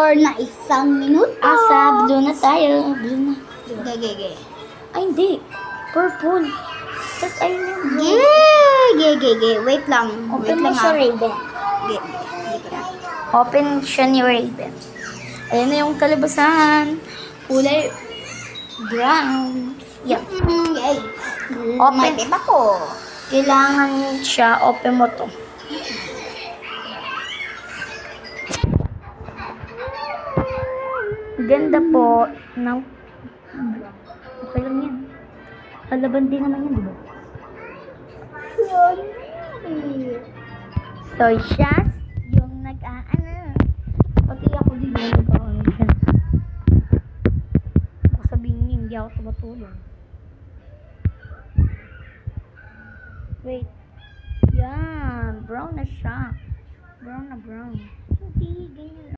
for na isang minuto. Asa, blue na tayo. Blue na. Gege. Ay, hindi. Purple. Tapos ayun yung blue. Gege. Wait lang. Open mo sa Raven. Open siya ni Raven. Ayan na yung kalabasan. Kulay brown. Yan. Yay. Open. May tip ako. Kailangan siya, open mo to. Ganda po ng... Okay lang yan. Kalaban din naman yan, diba? So, siya yung nag-aano. Pati ako din yung nag-aano dyan. Baka sabihin niyo, hindi ako tumatulong. Wait. Yan. Brown na siya. Brown na brown. Hindi, ganyan.